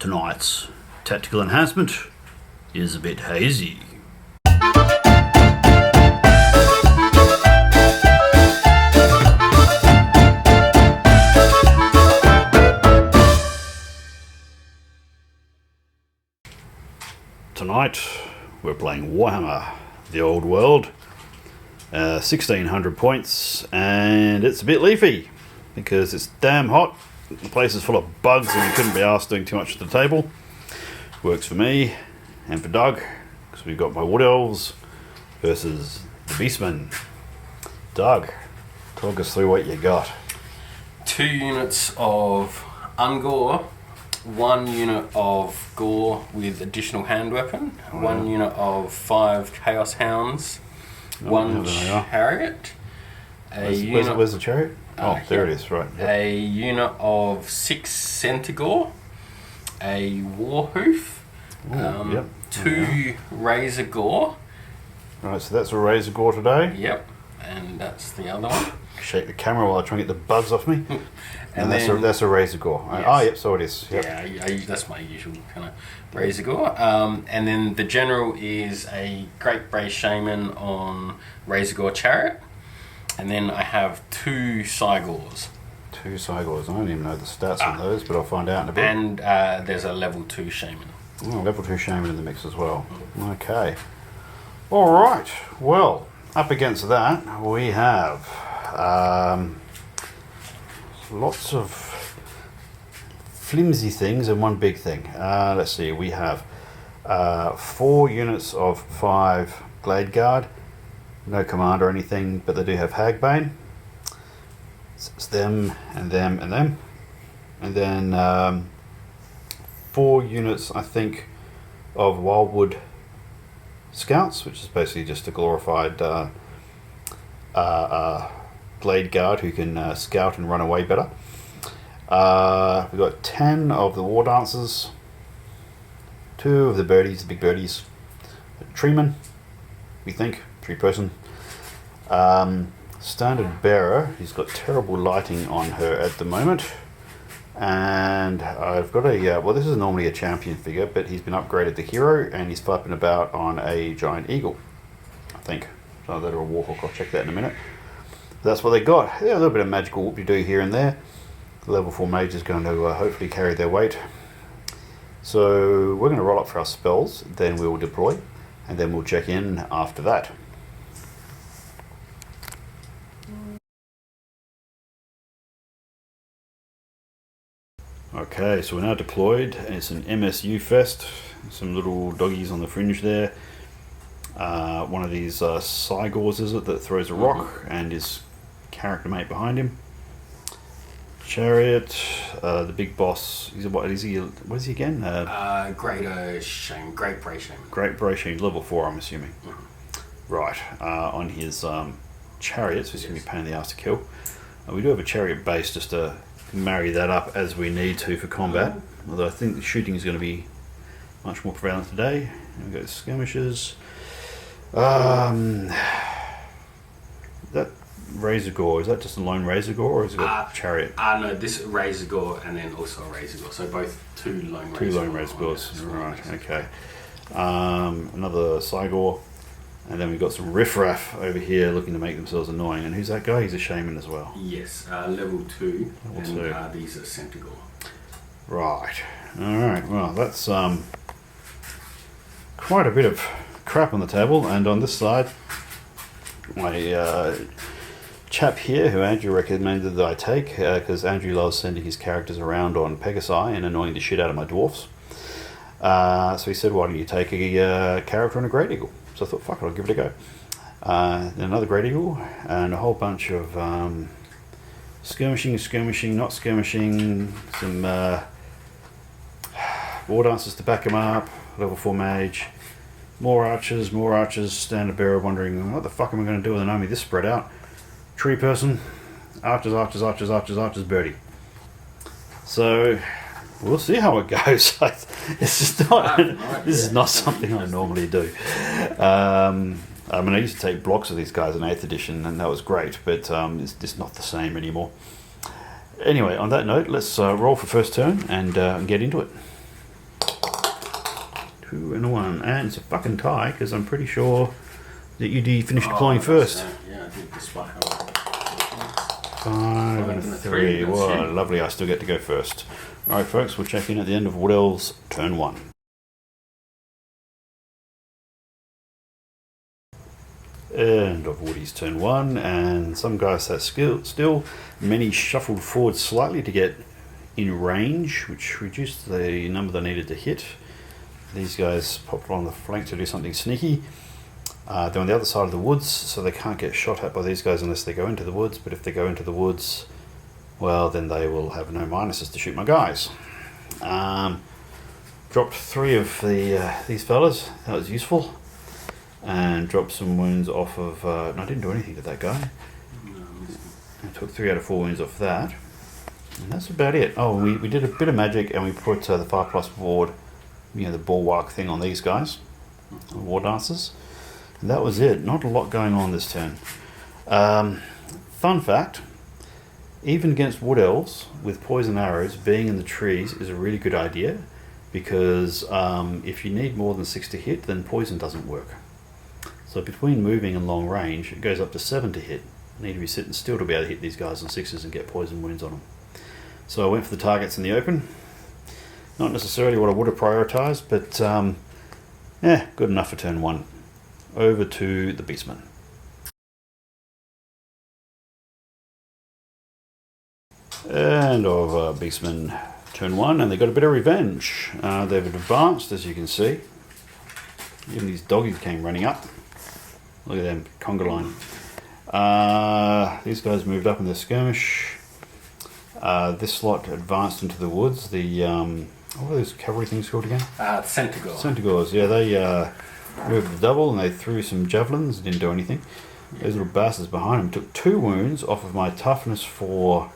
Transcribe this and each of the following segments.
Tonight's tactical enhancement is a bit hazy. Tonight we're playing Warhammer, the old world, 1600 points, and it's a bit leafy because it's damn hot. The place is full of bugs and we couldn't be asked doing too much at the table. Works for me and for Doug because we've got my Wood Elves versus the Beastmen. Doug, talk us through what you got. 2 units of Ungore, 1 unit of Gore with additional hand weapon, 1 unit of 5 Chaos Hounds, 1 chariot, where's the chariot? There it is, right. Yep. A unit of 6 Centaur, a Warhoof, 2 Razor Gore. Right, so that's a Razor Gore today. Yep, and that's the other one. Shake the camera while I try and get the bugs off me. and that's a Razor Gore. Yes. Oh, yep, so it is. Yep. Yeah, that's my usual kind of Razor Gore. And then the general is a Great Bray Shaman on Razor Gore Chariot. And then I have 2 Cygors. 2 Cygors. I don't even know the stats on those, but I'll find out in a bit. And there's a level 2 Shaman. Oh, level 2 Shaman in the mix as well. Okay. All right. Well, up against that, we have lots of flimsy things and one big thing. Let's see. We have 4 units of 5 Glade Guard. No command or anything, but they do have Hagbane. It's them and them and them. And then 4 units, I think, of Wildwood Scouts, which is basically just a glorified Glade Guard who can scout and run away better. We've got 10 of the War Dancers, 2 of the birdies, the big birdies, a Treeman, we think. 3-person. Standard Bearer, he's got terrible lighting on her at the moment. And I've got well, this is normally a champion figure, but he's been upgraded to hero and he's flapping about on a giant eagle, I think. So that or a warhawk, I'll check that in a minute. That's what they got. Yeah, a little bit of magical whoop-de-doo here and there. The level 4 mage is going to hopefully carry their weight. So we're going to roll up for our spells, then we'll deploy, and then we'll check in after that. Okay, so we're now deployed. It's an MSU fest. Some little doggies on the fringe there. One of these Cygors, is it, that throws a rock and his character mate behind him. Chariot, the big boss. What is he again? Great Bray Shaman. Great Bray Shaman, level 4, I'm assuming. Right, on his chariot, so he's going to be a pain in the ass to kill. We do have a chariot base just to marry that up as we need to for combat, although I think the shooting is going to be much more prevalent today. And we've got skirmishes. That Razor Gore, is that just a lone Razor Gore or is it got chariot? No, this Razor Gore and then also a Razor Gore, so both 2 lone Razor Gores. Right, okay. Another Cygor, and then we've got some riffraff over here looking to make themselves annoying. And who's that guy? He's a shaman as well. Yes, level 2. These are Centaur. Right. Alright, well that's quite a bit of crap on the table. And on this side, my chap here who Andrew recommended that I take, because Andrew loves sending his characters around on Pegasi and annoying the shit out of my dwarfs. So he said, why don't you take a character on a Great Eagle? So I thought, fuck it, I'll give it a go. Then another Great Eagle and a whole bunch of skirmishing, not skirmishing, some War Dancers to back him up, level 4 mage, more archers, Standard Bearer wondering, what the fuck am I going to do with an army this spread out? Tree person, archers, birdie. So we'll see how it goes. This is not something I normally do. I mean, I used to take blocks of these guys in 8th edition, and that was great, but it's just not the same anymore. Anyway, on that note, let's roll for first turn and get into it. 2 and a 1. And it's a fucking tie, because I'm pretty sure that you finished deploying first. Yeah, I did, despite how 5 and a 3. Whoa, lovely. I still get to go first. Alright, folks, we'll check in at the end of Wood Elves turn 1. End of Woody's turn 1, and some guys sat still. Many shuffled forward slightly to get in range, which reduced the number they needed to hit. These guys popped along the flank to do something sneaky. They're on the other side of the woods, so they can't get shot at by these guys unless they go into the woods, but if they go into the woods, well, then they will have no minuses to shoot my guys. Dropped 3 of these fellas, that was useful. And dropped some wounds off of... no, I didn't do anything to that guy. I took 3 out of 4 wounds off that. And that's about it. Oh, we did a bit of magic and we put the 5+ ward, the bulwark thing on these guys. War dancers. And that was it. Not a lot going on this turn. Fun fact. Even against Wood Elves, with poison arrows, being in the trees is a really good idea. Because if you need more than 6 to hit, then poison doesn't work. So between moving and long range, it goes up to 7 to hit. I need to be sitting still to be able to hit these guys on 6s and get poison wounds on them. So I went for the targets in the open. Not necessarily what I would have prioritised, but yeah, good enough for turn 1. Over to the Beastmen. And of Beastmen turn 1, and they got a bit of revenge. They've advanced, as you can see. Even these doggies came running up. Look at them, conga line. These guys moved up in their skirmish. This lot advanced into the woods. The what are those cavalry things called again? Centaur. Centaurs, yeah, they moved the double and they threw some javelins, didn't do anything. Those little bastards behind them took 2 wounds off of my toughness for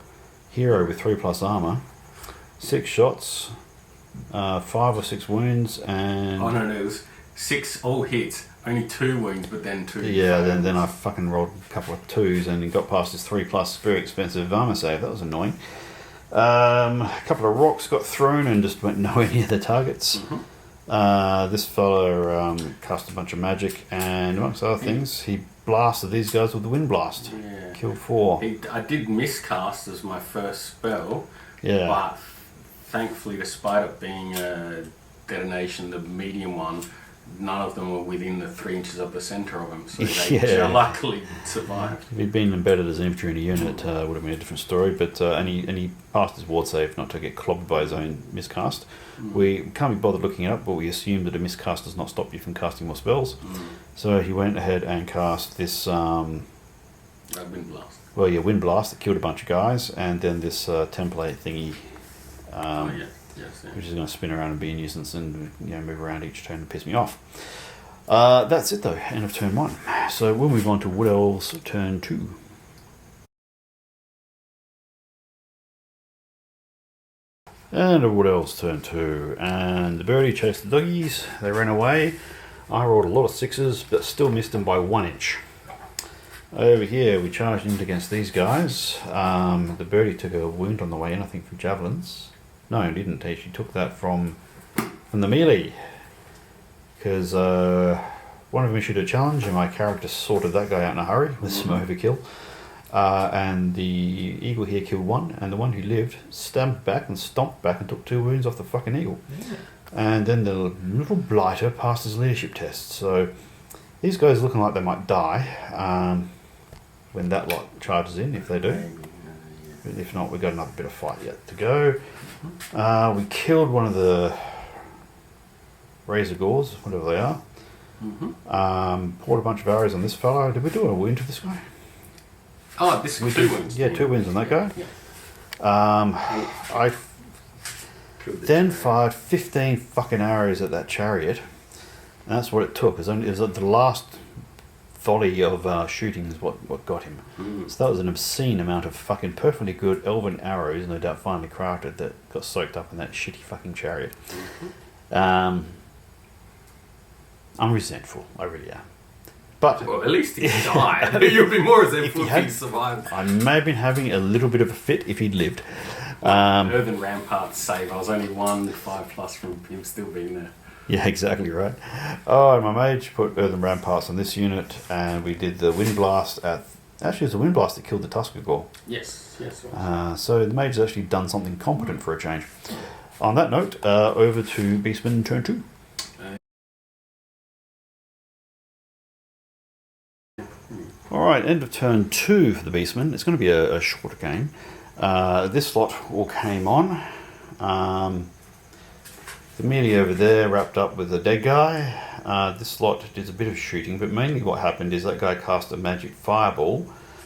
hero with 3+ armour. 6 shots, 5 or 6 wounds, and... Oh no, it was 6 all hits, only 2 wounds, but then 2... Yeah, then I fucking rolled a couple of 2s and got past his 3+ very expensive armour save. That was annoying. A couple of rocks got thrown and just went nowhere near the targets. This fella cast a bunch of magic, and amongst other things, he blasted these guys with the wind blast. Yeah. Killed 4. I did miscast as my first spell, Yeah. but thankfully, despite it being a detonation, the medium one, none of them were within the 3 inches of the centre of him, so they luckily survived. If he'd been embedded as an infantry in a unit, would have been a different story. But and he passed his ward save not to get clobbed by his own miscast. We can't be bothered looking it up, but we assume that a miscast does not stop you from casting more spells. So he went ahead and cast this. Wind blast. Well, yeah, wind blast that killed a bunch of guys, and then this template thingy. Which is going to spin around and be a nuisance and move around each turn and piss me off. That's it though, end of turn 1. So we'll move on to Wood Elves turn 2. And a Wood Elves turn 2. And the birdie chased the doggies, they ran away. I rolled a lot of 6s, but still missed them by 1 inch. Over here we charged in against these guys. The birdie took a wound on the way in, I think from javelins. No, he didn't. She took that from the melee. Because one of them issued a challenge and my character sorted that guy out in a hurry with some overkill. And the eagle here killed 1, and the one who lived stamped back and stomped back and took 2 wounds off the fucking eagle. Yeah. And then the little blighter passed his leadership test. So these guys looking like they might die when that lot charges in, if they do. If not, we've got another bit of fight yet to go. We killed one of the razor gores, whatever they are. Poured a bunch of arrows on this fellow. Did we do a wound to this guy? Oh, this is 2 wounds. Yeah, 2 wounds on that guy. Yeah. I then fired 15 fucking arrows at that chariot. And that's what it took. It was the last volley of shooting is what got him. So that was an obscene amount of fucking perfectly good elven arrows, no doubt finely crafted, that got soaked up in that shitty fucking chariot. I'm resentful, I really am. But well, at least he died. You'll be more resentful if he survived. I may have been having a little bit of a fit if he'd lived. Earthen Rampart's save. I was only 1 5+ from him still being there. Yeah, exactly right. Oh, and my mage put earthen ramparts on this unit, and we did the wind blast at. Actually, it was the wind blast that killed the Tusker Gore. Yes. So the mage has actually done something competent for a change. On that note, over to Beastmen turn 2. Alright, end of turn 2 for the Beastmen. It's going to be a shorter game. This lot all came on. The melee over there wrapped up with the dead guy. This lot did a bit of shooting, but mainly what happened is that guy cast a magic fireball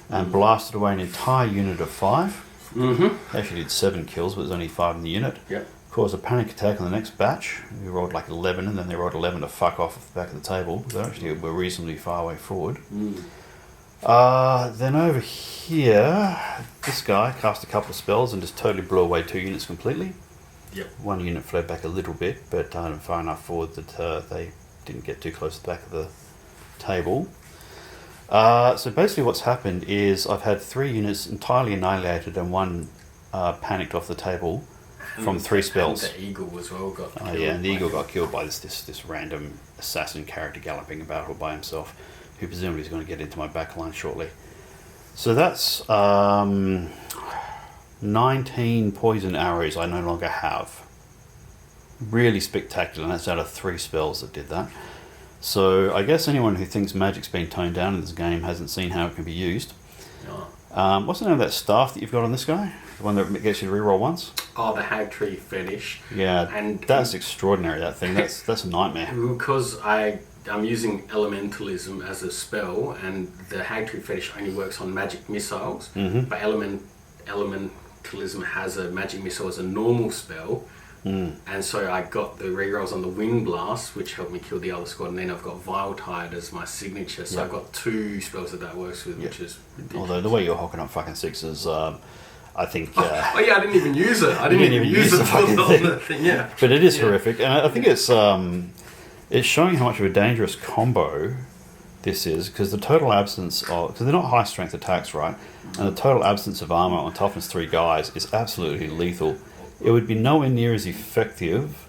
and blasted away an entire unit of 5. Actually did 7 kills, but there's only 5 in the unit. Yep. Caused a panic attack on the next batch. We rolled like 11, and then they rolled 11 to fuck off the back of the table. They actually were reasonably far way forward. Then over here, this guy cast a couple of spells and just totally blew away 2 units completely. Yep. 1 unit fled back a little bit, but far enough forward that they didn't get too close to the back of the table. So basically what's happened is I've had 3 units entirely annihilated and 1 panicked off the table from 3 spells. And the eagle as well got killed. Yeah, and the eagle got killed by this random assassin character galloping about all by himself, who presumably is going to get into my backline shortly. So that's 19 poison arrows I no longer have. Really spectacular, and that's out of 3 spells that did that. So I guess anyone who thinks magic's been toned down in this game hasn't seen how it can be used. Yeah. What's the name of that staff that you've got on this guy? The one that gets you to reroll once? Oh, the hag tree fetish. Yeah, and that's extraordinary, that thing. That's a nightmare. Because I'm using elementalism as a spell, and the hag tree fetish only works on magic missiles, but elementalism has a magic missile as a normal spell. And so I got the rerolls on the wind blast, which helped me kill the other squad, and then I've got Vile Tide as my signature, so I've got 2 spells that works with, which is ridiculous. Although the way you're hocking up fucking 6s, I think... oh yeah, I didn't even use it. I didn't even use the fucking thing. Yeah. But it is horrific, and I think it's showing how much of a dangerous combo this is, because the total absence of... Because they're not high strength attacks, right? And the total absence of armor on toughness 3 guys is absolutely lethal. It would be nowhere near as effective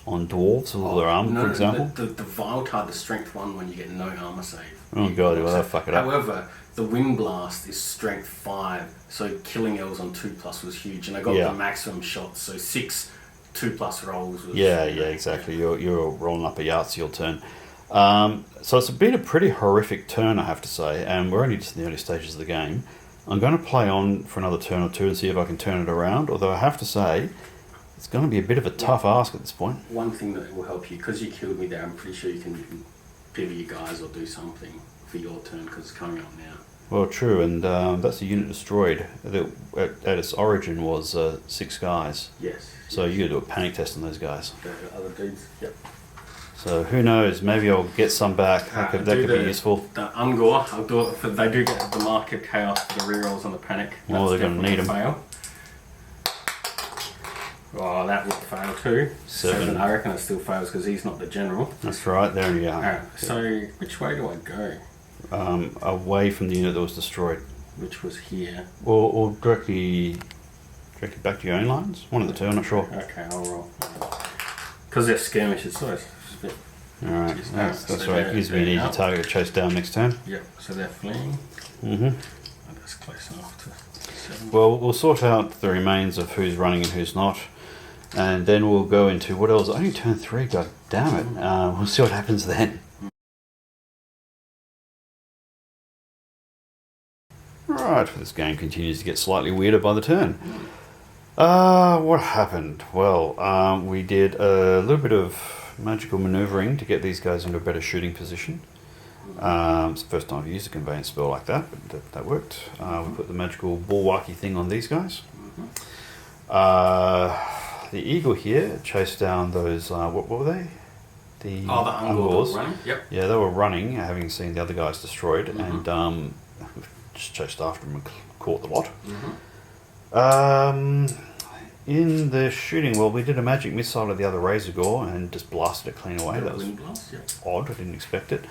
on dwarves with all their armor, for example. The Vile Tide, the strength 1 when you get no armor save. Oh god, well they'll fuck it up. However, the wind blast is strength 5, so killing elves on 2+ was huge, and I got the maximum shots, so 6 2+ rolls. Was, yeah, exactly. You're rolling up a Yahtzee all turn. So it's been a pretty horrific turn, I have to say, and we're only just in the early stages of the game. I'm going to play on for another turn or 2 and see if I can turn it around, although I have to say, it's going to be a bit of a tough ask at this point. One thing that will help you, because you killed me there, I'm pretty sure you can pivot your guys or do something for your turn, because it's coming up now. Well, true, and that's a unit destroyed that at its origin was 6 guys. Yes. So you got to do a panic test on those guys. The other dudes, yep. So who knows? Maybe I'll get some back. That could be useful. The Ungor, I'll do it for. They do get the mark of chaos for the rerolls on the panic. Well, they're going to need them. Fail. Oh, that would fail too. 7. I reckon it still fails because he's not the general. That's right. There you are. Alright, so which way do I go? Away from the unit that was destroyed. Which was here. Or directly back to your own lines. One of the 2. I'm not sure. Okay, I'll roll. Because they're skirmishes, so it's a bit. Alright, that's right. It gives me an easy target to chase down next turn. Yep, so they're fleeing. Oh, that's close enough to 7. Well, we'll sort out the remains of who's running and who's not, and then we'll go into what else. Only turn 3, god damn it. We'll see what happens then. Right, this game continues to get slightly weirder by the turn. What happened? Well, we did a little bit of magical manoeuvring to get these guys into a better shooting position. It's the first time I've used a conveyance spell like that, but that worked. We put the magical bulwarky thing on these guys. The eagle here chased down those, what were they? The Ungors. Running? Yep. Yeah, they were running, having seen the other guys destroyed, and just chased after them and caught the lot. In the shooting, well, we did a magic missile at the other Razor Gore and just blasted it clean away. That was odd. I didn't expect it.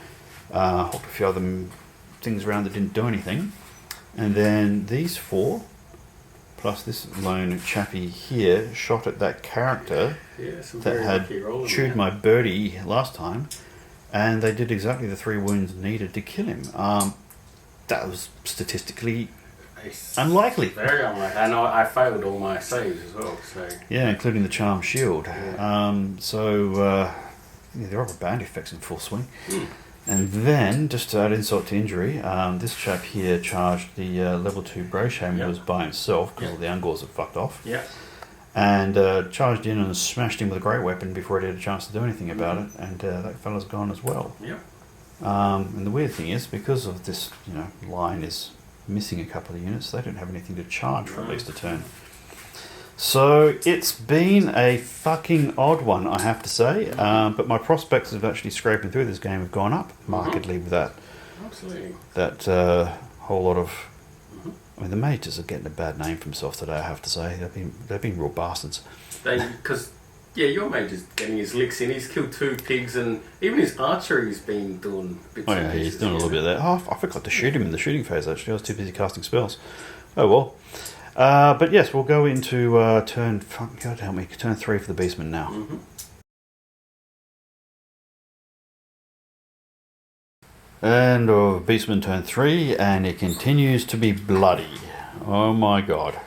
Hooked a few other things around that didn't do anything. And then these 4 plus this lone chappie here shot at that character that had chewed my birdie last time, and they did exactly the 3 wounds needed to kill him. That was statistically unlikely. Very unlikely. And I failed all my saves as well. So yeah, including the charm shield. Yeah. There are band effects in full swing. And then, just to add insult to injury, this chap here charged the level 2 Brochamp, who was by himself because all the Ungors had fucked off. Yeah. And charged in and smashed him with a great weapon before he had a chance to do anything about it. And that fella's gone as well. Yeah. And the weird thing is, because of this, line is missing a couple of units, they don't have anything to charge for at least a turn. So it's been a fucking odd one, I have to say. But my prospects of actually scraping through this game have gone up markedly with that. Absolutely. That whole lot of. I mean, the mages are getting a bad name for themselves today, I have to say. They've been real bastards. Because your mage is getting his licks in. He's killed 2 pigs, and even his archery's been doing bits. Oh yeah, he's doing a little bit of that. Oh, I forgot to shoot him in the shooting phase. Actually, I was too busy casting spells. Oh well. But yes, we'll go into turn 3 for the Beastmen now. And Beastmen turn 3, and it continues to be bloody. Oh my god.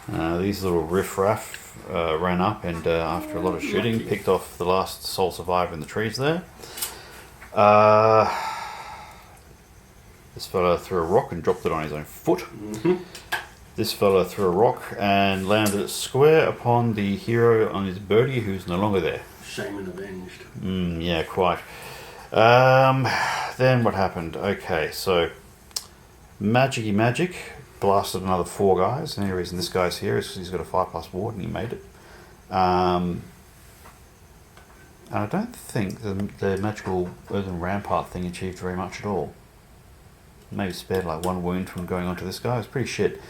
These little riffraff ran up and after a lot of shooting picked off the last sole survivor in the trees there. This fella threw a rock and dropped it on his own foot. This fella threw a rock and landed it square upon the hero on his birdie, who's no longer there. Shame and avenged. Yeah, quite. Then what happened? Okay, so magic blasted another 4 guys. The only reason this guy's here is because he's got a 5+ ward and he made it. And I don't think the magical earthen rampart thing achieved very much at all. Maybe spared like 1 wound from going onto this guy. It was pretty shit.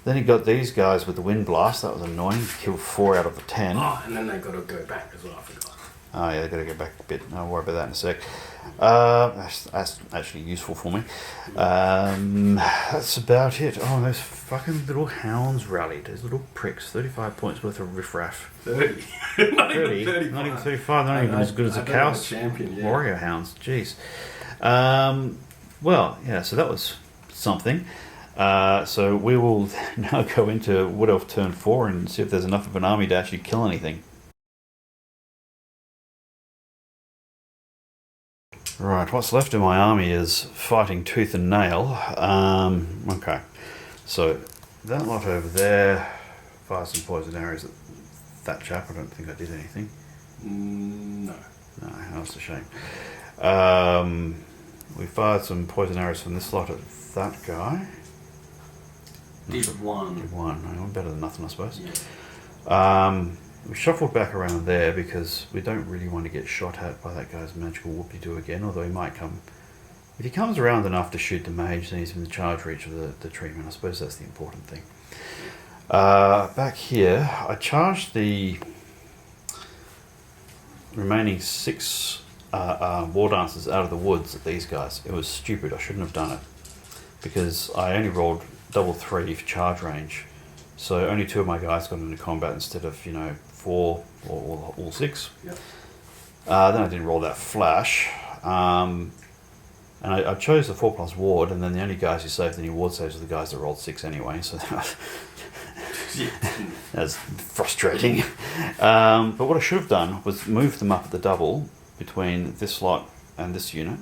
Then he got these guys with the wind blast. That was annoying. Killed 4 out of the 10. Oh, and then they got to go back as well. I forgot. Oh yeah, they got to go back a bit. I'll worry about that in a sec. That's actually useful for me. That's about it. Oh, those fucking little hounds rallied. Those little pricks. 35 points worth of riffraff. 30. Not even 35. Not even as good as a Chaos champion. Warrior hounds. Jeez. Well, yeah. So that was something. So we will now go into Wood Elf turn 4 and see if there's enough of an army to actually kill anything. Right, what's left of my army is fighting tooth and nail. Okay, so that lot over there, fire some poison arrows at that chap. I don't think I did anything. No, that's a shame. We fired some poison arrows from this lot at that guy. Did one. I'm better than nothing, I suppose. Yeah. We shuffled back around there because we don't really want to get shot at by that guy's magical whoop-de-doo again, although he might come. If he comes around enough to shoot the mage, then he's in the charge reach of the treatment. I suppose that's the important thing. Back here, I charged the remaining 6 war dancers out of the woods at these guys. It was stupid. I shouldn't have done it because I only rolled double 3 for charge range. So only 2 of my guys got into combat instead of 4 or all 6. Yep. Then I didn't roll that flash, and I chose the 4+ ward, and then the only guys who saved any ward saves were the guys that rolled 6 anyway. So that's frustrating. But what I should have done was move them up at the double between this lot and this unit,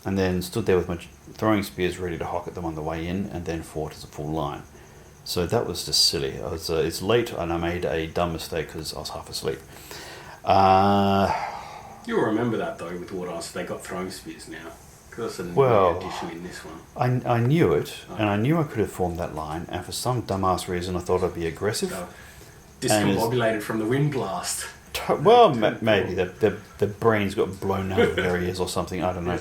and then stood there with my throwing spears ready to hock at them on the way in, and then fought as a full line. So that was just silly. It's late and I made a dumb mistake because I was half asleep. You'll remember that though with Wood Elves. They got throwing spears now. Because that's a new addition in this one. I knew it, and I knew I could have formed that line, and for some dumbass reason I thought I'd be aggressive. So, discombobulated from the wind blast. Well, maybe the brain's got blown out of their ears or something, I don't know.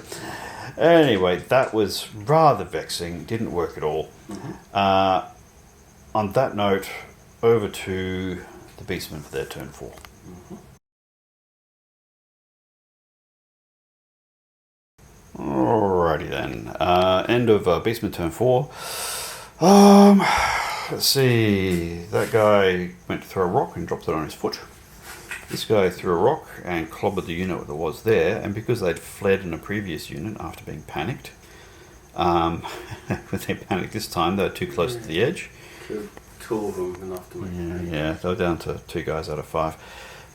Anyway, that was rather vexing, didn't work at all. On that note, over to the Beastmen for their turn 4. Alrighty then. End of Beastmen turn 4. let's see. That guy went to throw a rock and dropped it on his foot. This guy threw a rock and clobbered the unit that was there, and because they'd fled in a previous unit after being panicked, when they panicked this time, they were too close to the edge. Two of them enough to make Yeah, they were down to 2 guys out of 5.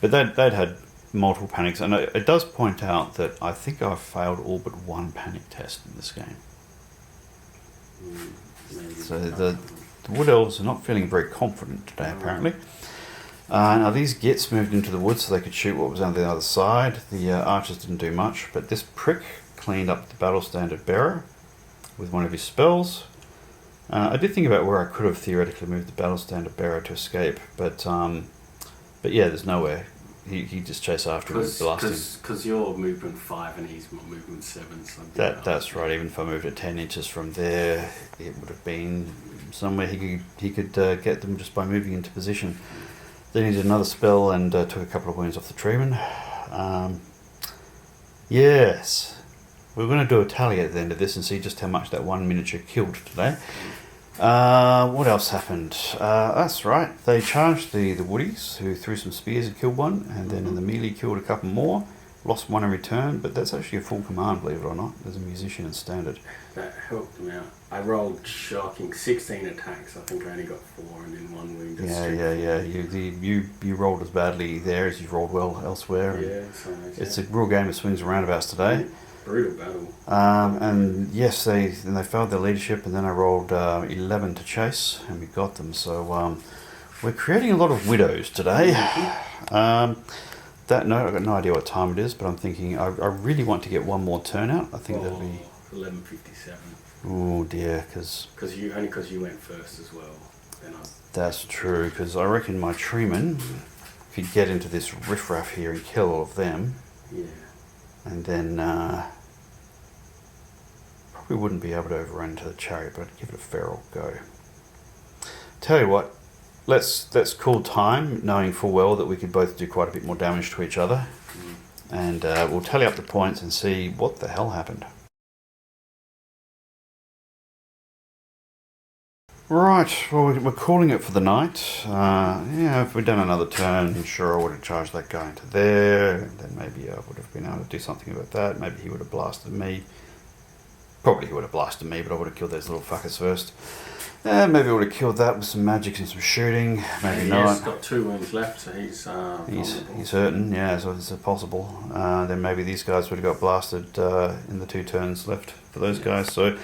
But they'd had multiple panics, and it does point out that I think I've failed all but 1 panic test in this game. So the Wood Elves are not feeling very confident today, apparently. Now these gits moved into the woods so they could shoot what was on the other side. The archers didn't do much, but this prick cleaned up the battle standard bearer with one of his spells. I did think about where I could have theoretically moved the battle standard bearer to escape, but yeah, there's nowhere. He just chased after him and blasted him. Because you're movement 5 and he's movement 7. So That's right. Even if I moved it 10 inches from there, it would have been somewhere he could get them just by moving into position. Then he did another spell and took a couple of wounds off the treeman. Yes. We're going to do a tally at the end of this and see just how much that 1 miniature killed today. What else happened? That's right. They charged the woodies, who threw some spears and killed one, and then in the melee killed a couple more. Lost one in return, but that's actually a full command, believe it or not. There's a musician in standard. That helped them out. I rolled shocking 16 attacks. I think I only got 4 and then 1 wound. Yeah. You rolled as badly there as you've rolled well elsewhere. Yeah, so it's a real game of swings and roundabouts today. Brutal battle. And yes, they failed their leadership, and then I rolled 11 to chase, and we got them. So we're creating a lot of widows today. That note, I've got no idea what time it is, but I'm thinking I really want to get one more turnout. I think that'll be 11:57. Oh dear, because you went first as well. That's true, because I reckon my treeman could get into this riffraff here and kill all of them. Yeah. And then probably wouldn't be able to overrun into the chariot, but I'd give it a fair old go. Tell you what, let's call time, knowing full well that we could both do quite a bit more damage to each other, and we'll tally up the points and see what the hell happened. Right, well, we're calling it for the night. Yeah, if we'd done another turn, sure, I would have charged that guy into there, and then maybe I would have been able to do something about that. Maybe he would have blasted me. Probably he would have blasted me, but I would have killed those little fuckers first. Maybe I would have killed that with some magic and some shooting. Maybe not. He's got 2 wounds left, so he's hurting, yeah, so it's possible. Then maybe these guys would have got blasted in the 2 turns left for those guys, so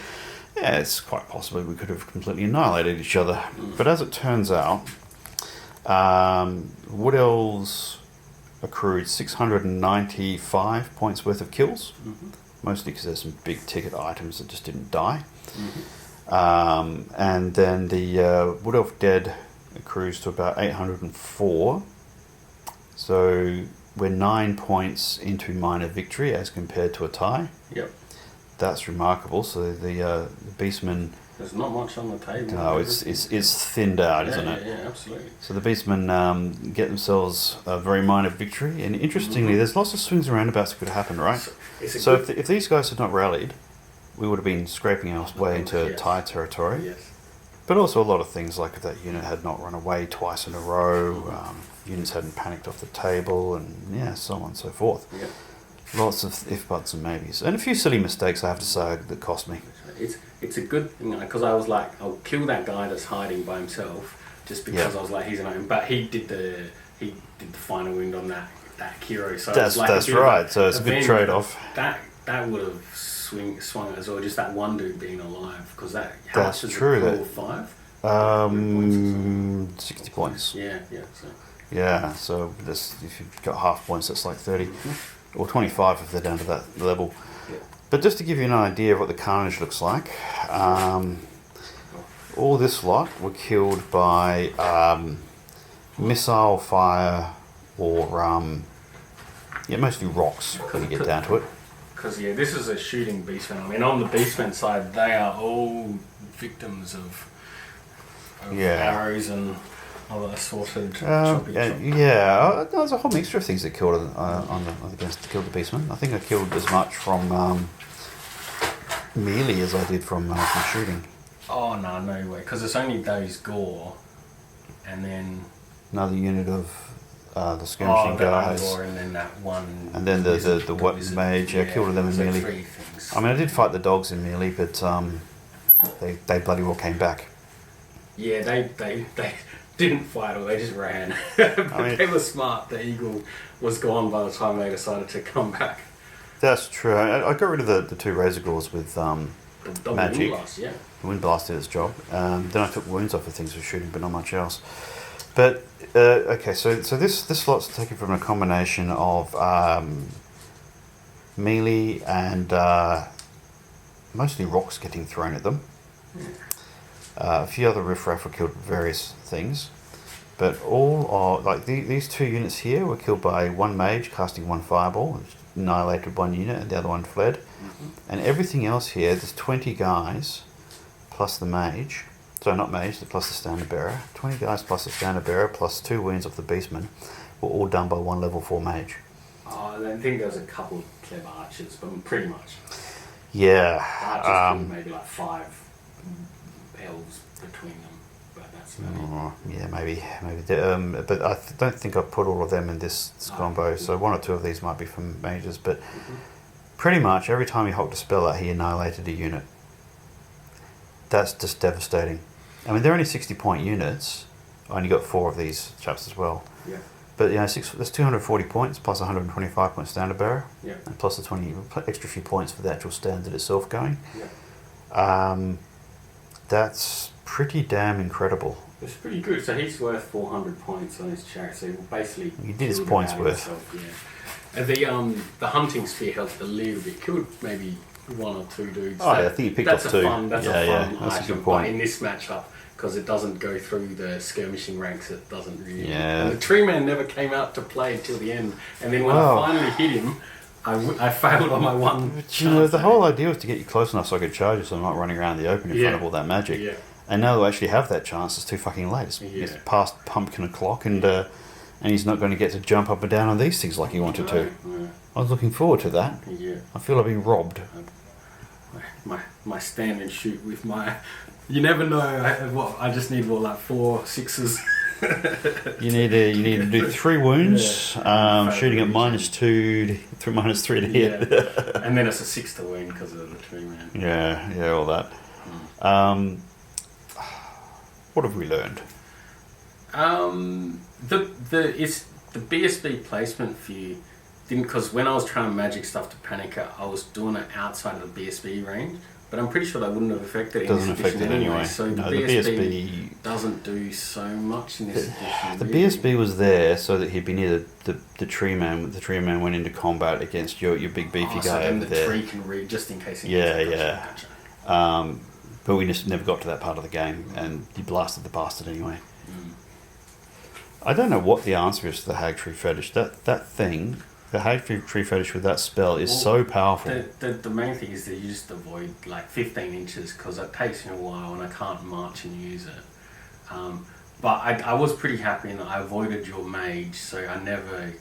yeah, it's quite possible we could have completely annihilated each other. But as it turns out, Wood Elves accrued 695 points worth of kills, mostly because there's some big ticket items that just didn't die. And then the Wood Elf Dead accrues to about 804. So we're 9 points into minor victory as compared to a tie. Yep. That's remarkable. So the Beastmen... There's not much on the table. No, it's thinned out, isn't it? Yeah, absolutely. So the Beastmen get themselves a very minor victory. And interestingly, there's lots of swings and roundabouts that could happen, right? So if these guys had not rallied, we would have been scraping our way into tie territory. Yes. But also a lot of things, like if that unit had not run away twice in a row, units hadn't panicked off the table, and yeah, so on and so forth. Yep. Lots of if, buts and maybes. And a few silly mistakes, I have to say, that cost me. It's a good thing, because I was like, I'll kill that guy that's hiding by himself, just because I was like, he's an own. But he did the final wound on that hero. So that's right. So it's a good trade-off. That would have swung it as well. Just that one dude being alive, because that's true. That 5. 60 points. Yeah. So this, if you've got half points, that's like 30. Or 25 if they're down to that level. Yeah. But just to give you an idea of what the carnage looks like, all this lot were killed by missile fire or mostly rocks when you get down to it. Because this is a shooting Beastmen. I mean, on the Beastmen side, they are all victims of arrows and other assorted there's a whole mixture of things that killed killed the Beastmen. I think I killed as much from melee as I did from shooting. Oh, no way. Because it's only those gore, and then... Another unit of the skirmishing guys. Gore, and then that one... And then the what mage. I killed them in melee. 3 things. I mean, I did fight the dogs in melee, but they bloody well came back. Yeah, they didn't fight or they just ran. But they were smart. The eagle was gone by the time they decided to come back. That's true. I got rid of the 2 razor gores with magic. Wind blast, yeah. The wind blast did its job. Then I took wounds off of things for shooting, but not much else. But okay, so this slot's taken from a combination of melee and mostly rocks getting thrown at them. A few other riffraff were killed with various things, but all are like these 2 units here were killed by 1 mage casting 1 fireball, which annihilated 1 unit, and the other one fled. And everything else here, there's 20 guys plus the mage. Sorry, not mage, plus the standard bearer. 20 guys plus the standard bearer plus 2 wounds off the beastmen were all done by 1 level 4 mage. I think there was a couple of clever archers, but pretty much. Yeah. Archers maybe like 5 elves between them, but that's about it. Yeah, maybe. But I don't think I put all of them in this combo. So 1 or 2 of these might be from mages, but pretty much every time he hulked a spell out, he annihilated a unit. That's just devastating. I mean, they're only 60-point units. I only got 4 of these chaps as well. Yeah. But that's 240 points plus 125 point standard bearer. Yeah. And plus the 20 extra few points for the actual standard itself going. Yeah. That's pretty damn incredible. It's pretty good. So he's worth 400 points on his chariot. So basically, he did his points worth. Yeah. The hunting spear helped a little bit. Killed maybe 1 or 2 dudes. Oh, yeah, I think he picked up 2. That's a fun that's item. a good point. But in this matchup, because it doesn't go through the skirmishing ranks, it doesn't really. Yeah. And the tree man never came out to play until the end. And then when I finally hit him, I failed on my one. But, the whole idea was to get you close enough so I could charge you, so I'm not running around the open in front of all that magic. Yeah. And now they actually have that chance. It's too fucking late. It's past pumpkin o'clock, and he's not going to get to jump up and down on these things like he wanted to. Yeah. I was looking forward to that. Yeah. I feel I've been robbed. My stand and shoot with my. You never know. I just need 4 6s. You need to do 3 wounds, shooting at -2, -3 to hit. Yeah. And then it's a 6 to win because of the tree man. Yeah, all that. What have we learned? The BSB placement for you didn't, because when I was trying magic stuff to panic it, I was doing it outside of the BSB range. But I'm pretty sure that wouldn't have affected it. Doesn't affect it anyway. So the BSB doesn't do so much in this edition. The BSB was there so that he'd be near the tree man. The tree man went into combat against your big beefy guy over there. So then the tree can read just in case he gets gotcha. But we just never got to that part of the game, and you blasted the bastard anyway. I don't know what the answer is to the Hag Tree Fetish. That thing, the Hag Tree Fetish with that spell is so powerful. The main thing is that you just avoid 15 inches because it takes me a while and I can't march and use it. But I was pretty happy in that I avoided your mage, so I never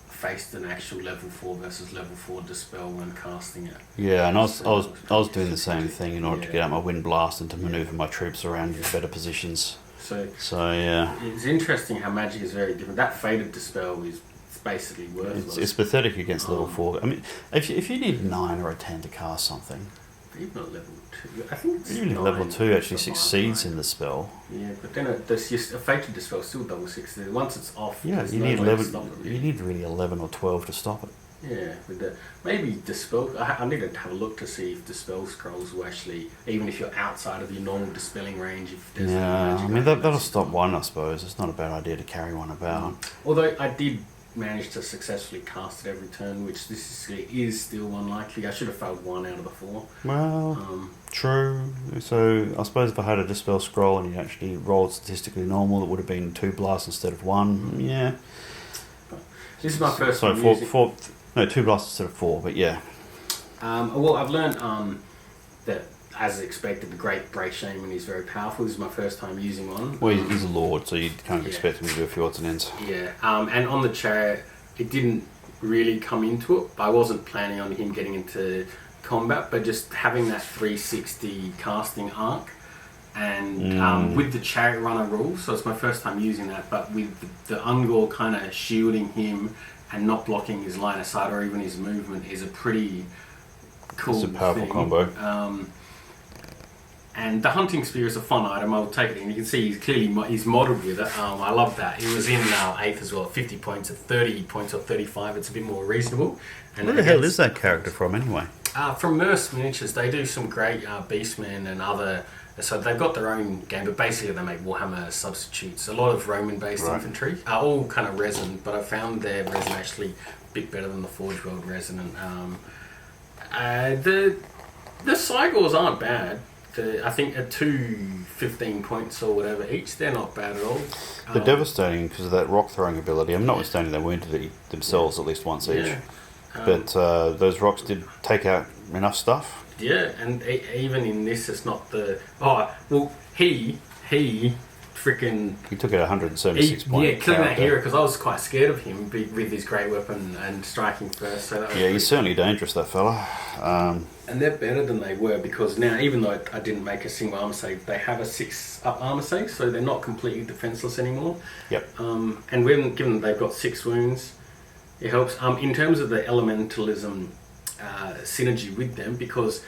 faced an actual level 4 versus level 4 dispel when casting it. Yeah, and I was doing the same thing in order to get out my wind blast and to manoeuvre my troops around in better positions. So yeah, it's interesting how magic is very different. That faded dispel is basically worthless. It's pathetic against level 4. I mean, if you need 9 or a 10 to cast something, even at level 2, I think it's even level 2 actually succeeds in the spell. Yeah, but then a fated dispel still double 6. Once it's off, yeah, you need 11. You need really 11 or 12 to stop it. Yeah, with maybe dispel. I need to have a look to see if dispel scrolls will actually, even if you're outside of your normal dispelling range. If there's I mean that'll stop one, I suppose. It's not a bad idea to carry one about. Although I did manage to successfully cast it every turn, which this is still unlikely. I should have failed 1 out of the 4. Well, true. So I suppose if I had a dispel scroll and you actually rolled statistically normal, it would have been 2 blasts instead of 1. Yeah. This is my first. So 2 blasts instead of 4, but yeah. Well, I've learned that, as expected, the Great Grey Shaman is very powerful. This is my first time using one. Well, he's a lord, so you can't expect him to do a few odds and ends. Yeah, and on the chariot, it didn't really come into it. I wasn't planning on him getting into combat, but just having that 360 casting arc and with the chariot runner rule, so it's my first time using that, but with the Ungor kind of shielding him and not blocking his line of sight or even his movement is a pretty cool It's a powerful thing. combo. And the hunting spear is a fun item. I'll take it in. You can see he's modelled with it. I love that. It was in 8th as well, at 50 points, at 30 points or 35. It's a bit more reasonable. And Where the hell is that character from anyway? From Merce Miniatures. They do some great Beastmen and other... So they've got their own game, but basically they make Warhammer substitutes. A lot of Roman-based infantry are all kind of resin, but I found their resin actually a bit better than the Forge World resin. And the Cygors aren't bad. I think at 15 points or whatever each, they're not bad at all. They're devastating because of that rock throwing ability. I'm notwithstanding they wounded themselves at least once each. But those rocks did take out enough stuff. Yeah, and even in this, it's not the... he freaking... He took out 176 points. Yeah, killing that hero, because I was quite scared of him with his great weapon and striking first. So that was he's certainly dangerous, that fella. And they're better than they were, because now, even though I didn't make a single armor save, they have a 6-up armor save, so they're not completely defenseless anymore. Yep. And given that they've got 6 wounds, it helps. In terms of the elementalism synergy with them, because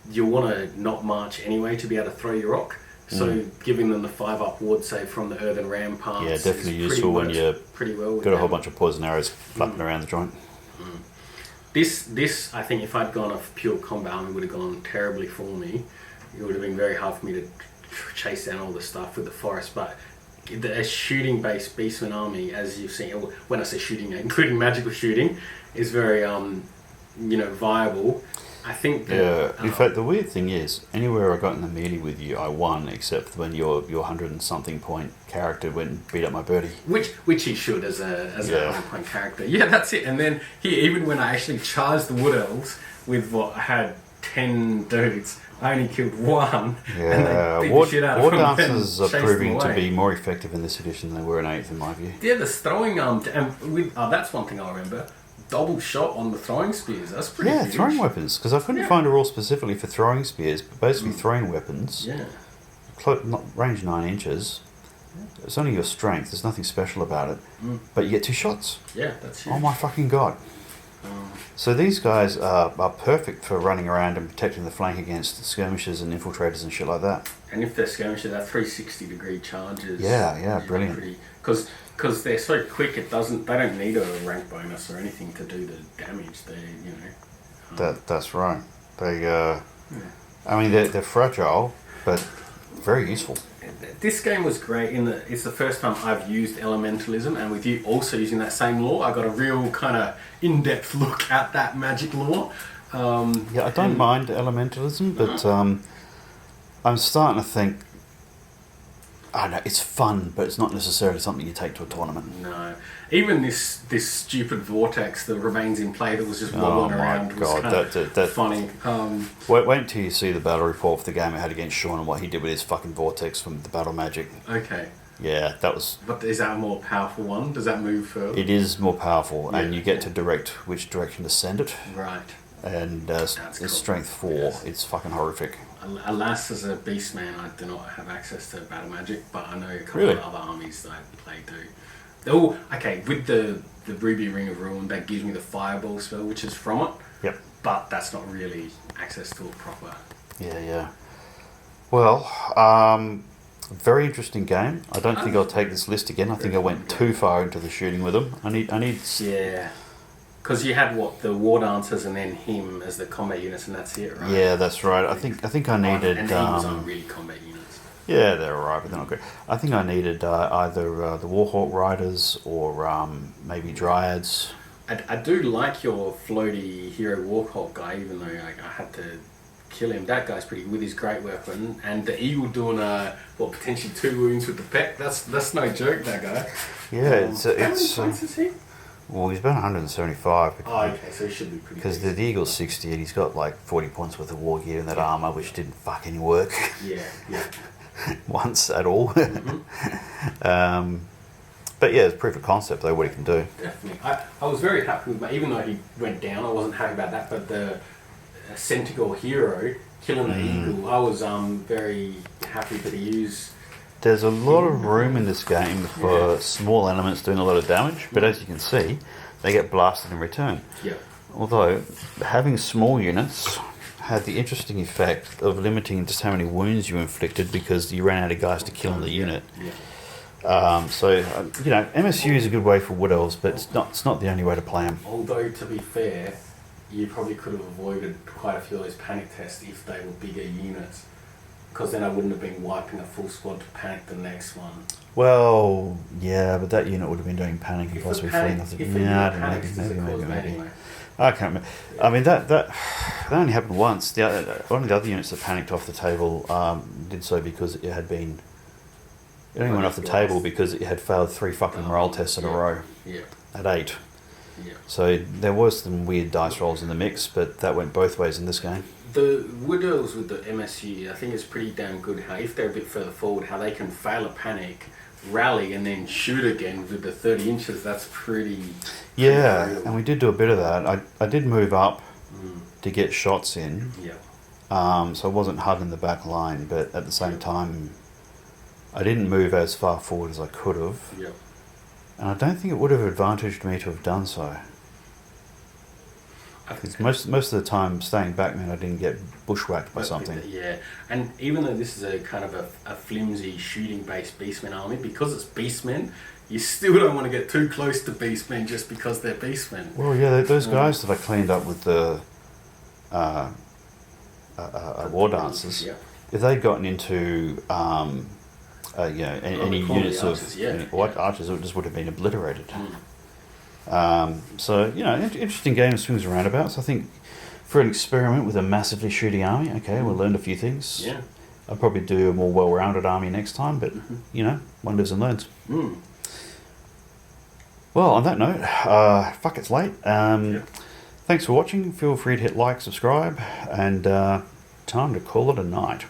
you'll want to not march anyway to be able to throw your rock. So giving them the 5-up ward save from the earthen ramparts. Yeah, definitely useful when you've got a whole bunch of poison arrows flapping around the joint. This, I think, if I'd gone off pure combat army, would have gone terribly for me. It would have been very hard for me to chase down all the stuff with the forest. But a shooting-based Beastman army, as you've seen, when I say shooting, including magical shooting, is very, viable. I think that... in fact, the weird thing is, anywhere I got in the melee with you, I won, except when your 100-and-something point character went and beat up my birdie. Which he should as a 100-point character. Yeah, that's it. And then even when I actually charged the Wood Elves with I had 10 dudes, I only killed one. Yeah, and they beat the shit out of War them Dancers and are proving chased them to away. be more effective in this edition than they were in 8th, in my view. Yeah, the throwing that's one thing I remember. Double shot on the throwing spears. That's pretty huge. Throwing weapons, because I couldn't find a rule specifically for throwing spears, but basically throwing weapons. Yeah. Range 9 inches. It's only your strength. There's nothing special about it. But you get 2 shots. Yeah, that's huge. Oh my fucking god. So these guys are perfect for running around and protecting the flank against skirmishers and infiltrators and shit like that. And if they're skirmishers, they're 360-degree charges. Yeah, brilliant. Because they're so quick, they don't need a rank bonus or anything to do the damage. That's right. They're fragile, but very useful. This game was great it's the first time I've used elementalism, and with you also using that same law, I got a real kind of in-depth look at that magic law. I don't mind elementalism, but I'm starting to think, I don't know, it's fun, but it's not necessarily something you take to a tournament. No. Even this stupid vortex that remains in play that was just wobbling around was kind of funny. Wait until you see the battle report for the game I had against Sean and what he did with his fucking vortex from the battle magic. Okay. Yeah, that was... But is that a more powerful one? Does that move further? It is more powerful, and you get to direct which direction to send it. Right. And it's strength 4. Yes. It's fucking horrific. Alas, as a Beastman, I do not have access to battle magic, but I know a couple of other armies that I play do. Oh, okay, with the Ruby Ring of Ruin, that gives me the Fireball spell, which is from it. Yep. But that's not really access to it proper. Yeah. Well, very interesting game. I don't think I'll take this list again. I think I went too far into the shooting with them. I need. Yeah. Because you had the War Dancers and then him as the combat units, and that's it, right? Yeah, that's right. I think I needed. And he was on really combat units. Yeah, they're alright, but they're not good. I think I needed either the Warhawk Riders or maybe Dryads. I do like your floaty hero Warhawk guy, even though I had to kill him. That guy's pretty good with his great weapon, and the eagle doing potentially 2 wounds with the peck. That's no joke, that guy. Yeah, it's how many points is he? Well, he's about 175. Oh, okay, so he should be pretty good. Because the Eagle's 60 and he's got like 40 points worth of war gear and that armour, which didn't fucking work. Yeah. Once at all. Mm-hmm. But yeah, it's proof of concept though, what he can do. Definitely. I was very happy with even though he went down, I wasn't happy about that, but Centaur hero killing the eagle, I was very happy that he used. There's a lot of room in this game for small elements doing a lot of damage, but as you can see, they get blasted in return. Yeah. Although, having small units had the interesting effect of limiting just how many wounds you inflicted because you ran out of guys to kill in the unit. Yeah. MSU is a good way for Wood Elves, but it's not the only way to play them. Although, to be fair, you probably could have avoided quite a few of those panic tests if they were bigger units. Because then I wouldn't have been wiping a full squad to panic the next one. Well, yeah, but that unit would have been doing panic and possibly fleeing nothing. Yeah, maybe. I can't remember. I mean, that only happened once. One of the other units that panicked off the table did so because it had been... It only went off the table because it had failed 3 fucking morale tests in a row. Yeah. At 8. Yeah. So there was some weird dice rolls in the mix, but that went both ways in this game. The Wood Elves with the MSU, I think it's pretty damn good how, if they're a bit further forward, how they can fail a panic, rally, and then shoot again with the 30 inches. That's pretty... Yeah, pretty and we did do a bit of that. I did move up to get shots in. Yeah. So I wasn't hugging the back line, but at the same time, I didn't move as far forward as I could have. Yeah. And I don't think it would have advantaged me to have done so. Most of the time, staying back meant I didn't get bushwhacked by something. Yeah, and even though this is a kind of a flimsy shooting-based Beastmen army, because it's Beastmen, you still don't want to get too close to Beastmen just because they're Beastmen. Well, yeah, those guys that I cleaned up with the war dancers, if they'd gotten into any units of archers, it just would have been obliterated. Interesting game of swings and roundabouts. I think for an experiment with a massively shooty army, okay, we'll learn a few things. Yeah. I'll probably do a more well-rounded army next time, but, one lives and learns. Well, on that note, fuck, it's late. Thanks for watching. Feel free to hit like, subscribe, and time to call it a night.